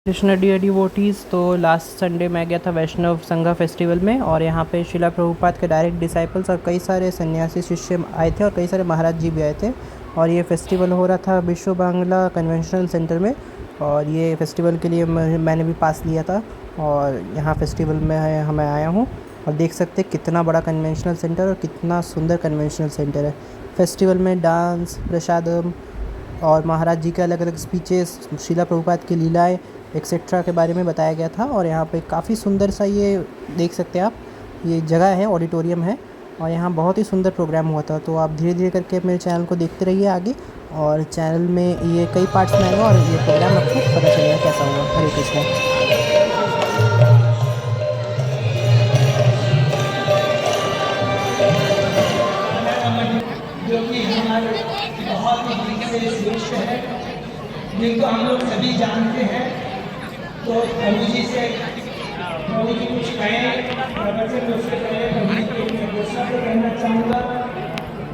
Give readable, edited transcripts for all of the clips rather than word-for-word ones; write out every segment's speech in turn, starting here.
Krishna dear devotees, तो last Sunday मैं गया था वैष्णव संघा फेस्टिवल में और यहाँ पे शिला प्रभुपाद के डायरेक्ट डिसाइपल्स और कई सारे सन्यासी शिष्य आए थे और कई सारे महाराज जी भी आए थे। और ये फेस्टिवल हो रहा था विश्व बांग्ला कन्वेंशनल सेंटर में और ये फेस्टिवल के लिए मैंने भी पास लिया था और यहाँ फेस्टिवल में मैं आया हूँ। और देख सकते कितना बड़ा कन्वेंशनल सेंटर और कितना सुंदर कन्वेंशनल सेंटर है। फेस्टिवल में डांस, प्रसादम और महाराज जी के अलग अलग स्पीचेस, शिला प्रभुपाद की लीलाएँ एक्सेट्रा के बारे में बताया गया था। और यहाँ पे काफ़ी सुंदर सा ये देख सकते हैं आप, ये जगह है, ऑडिटोरियम है और यहाँ बहुत ही सुंदर प्रोग्राम हुआ था। तो आप धीरे धीरे करके मेरे चैनल को देखते रहिए आगे, और चैनल में ये कई पार्ट्स में आएगा और ये प्रोग्राम आपको पता चलेगा कैसा हुआ। हरे कृष्णा। जो कि हमारे बहुत ही विशेष विश्व है जिनको हम लोग सभी जानते हैं। तो प्रभु जी से प्रभु जी कुछ कहें, प्रवचन उससे कहें, प्रभु जी के लिए वो शब्द कहना चाहूँगा।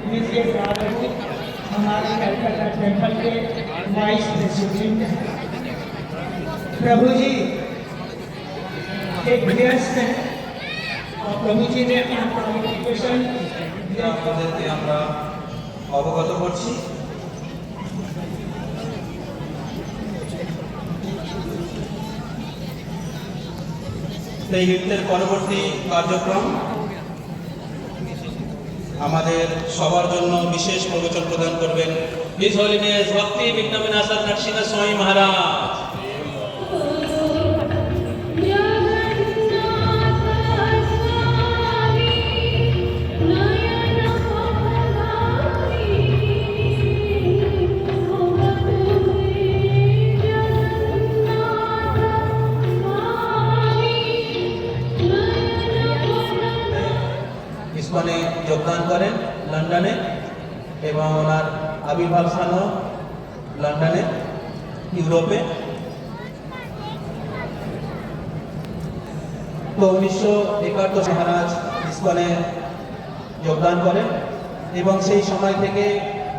विशेष प्रभु हमारे कलकत्ता टेम्पल के वाइस प्रेसिडेंट हैं। प्रभु जी एक गेस्ट हैं और प्रभु जी ने अपना क्वालिफिकेशन আপনাদেরকে আমরা অবগত করছি। এই নৃত্যের পরবর্তী কার্যক্রম আমাদের সবার জন্য বিশেষ প্রবচন প্রদান করবেন হিজ হোলিনেস ভক্তি বিঘ্নবিনাশক নরসিংহ স্বামী মহারাজ। ইসকনে যোগদান করেন লন্ডনে এবং ওনার আবির্ভাব স্থানও লন্ডনে, ইউরোপে। তো 1971 মহারাজ ইসকনে যোগদান করেন এবং সেই সময় থেকে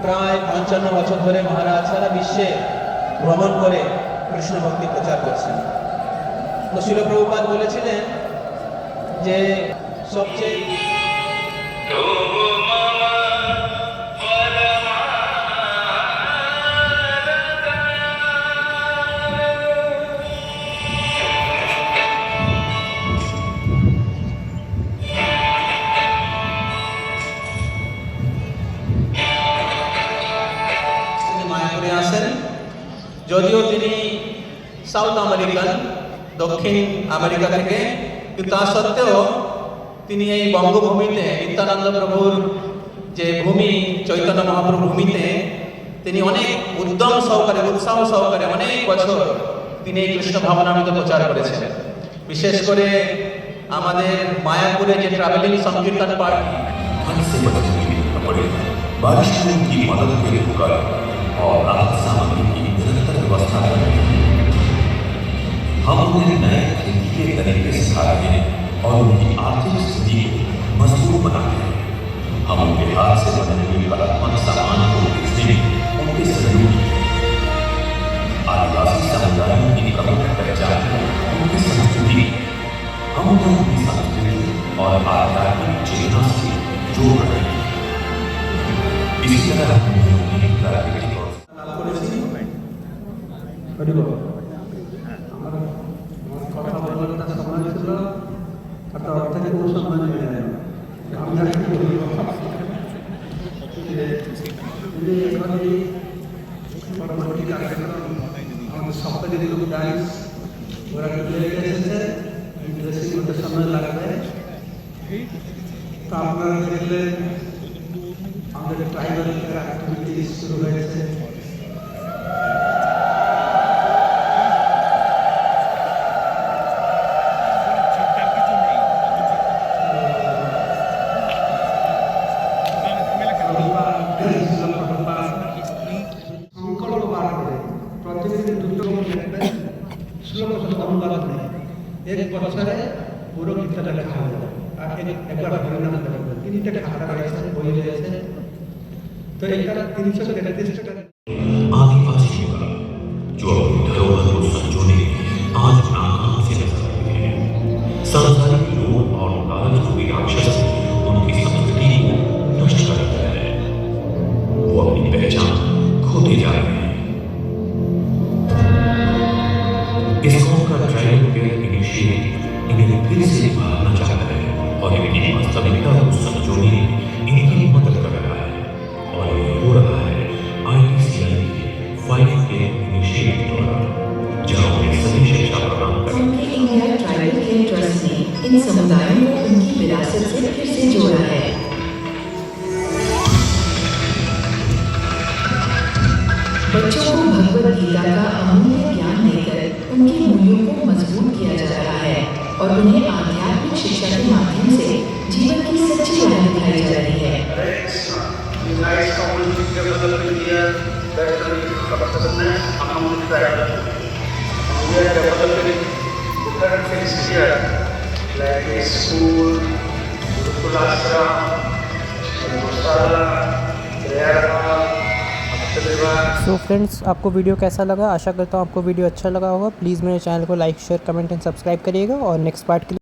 প্রায় 55 বছর ধরে মহারাজ সারা বিশ্বে ভ্রমণ করে কৃষ্ণ ভক্তি প্রচার করছেন। তো শিল প্রভুপাদ বলেছিলেন যে সবচেয়ে মায়াপুরে আসেন। যদিও তিনি সাউথ আমেরিকান, দক্ষিণ আমেরিকা থেকে, কিন্তু তা সত্ত্বেও তিনি এই বঙ্গভূমিতে নিত্যানন্দ প্রভুর যে ভূমি, চৈতন্য মহাপ্রভুর ভূমিতে তিনি অনেক উদ্যম সহকারে, উৎসাহ সহকারে অনেক বছর তিনি এই কৃষ্ণ ভাবনামৃত প্রচার করেছেন। বিশেষ করে আমাদের মায়াপুরে যে ট্রাভেলিং সংকীর্তন পার্টি बारिश की मदद के होकर और राहत सामग्री की निरंतर व्यवस्था करें। हम उन्हें नए खेती के तरीके सिखाते हैं और उनकी आर्थिक स्थिति को मजबूत बनाते हैं। हम उनके हाथ से बने हुए कलात्मक सामान को बेचने में उनके सहयोगी हैं। आदिवासी समुदायों की प्रमुख पहचान उनकी संस्कृति। हम उन्हें उनकी संस्कृति और आध्यात्मिक चेतना से जोड़ रहे हैं। इसी तरह हमने प्राकृतिक কথা বলার সময় ছিল একটা অর্থের কোনো সম্মান নেই। আমি এখানে পরবর্তী কার্যক্রম আমাদের সপ্তাহে যেগুলো ডান্স ওরা লেগে এসেছে, ড্রেসিং করতে সময় লাগবে। তো আপনারা দেখলেন আমাদের ট্রাইবাল অ্যাক্টিভিটি শুরু হয়েছে। एक बच्चे पूरा कितना लिखा हो एक बार हरिनाम करते 3टे खाता रहे বই রয়েছে। तो एक 333 টাকা आदिवासियों का जो अपनी धरोहर को संजोने दुनिया फिर से भागना चाहता है और इनकी वास्तविकता को समझोने में इनकी मदद कर रहा है। और ये हो रहा है ITCL के 5K इनिशिएटिव द्वारा, जहां वे सभी शिक्षा प्रदान कर उनके इंडिया ट्राइबल केयर ट्रस्ट ने इन समुदायों को उनकी विरासत से फिर से जोड़ा है। बच्चों को भगवद गीता का अमूल्य ज्ञान देकर उनके मूल्यों को मजबूत किया जा रहा है और उन्हें आध्यात्मिक शिक्षा के माध्यम से जीवन की सच्ची राह दिखाई जा रही है। Nice community development here, better competitiveness among the tribal. We are developing different things here, like a school, Gurukul Ashram, Gosala, prayer hall, so friends, आपको वीडियो कैसा लगा? आशा करता हूँ आपको वीडियो अच्छा लगा होगा। प्लीज़ मेरे चैनल को like, share, comment and subscribe करिएगा और नेक्स्ट पार्ट के लिए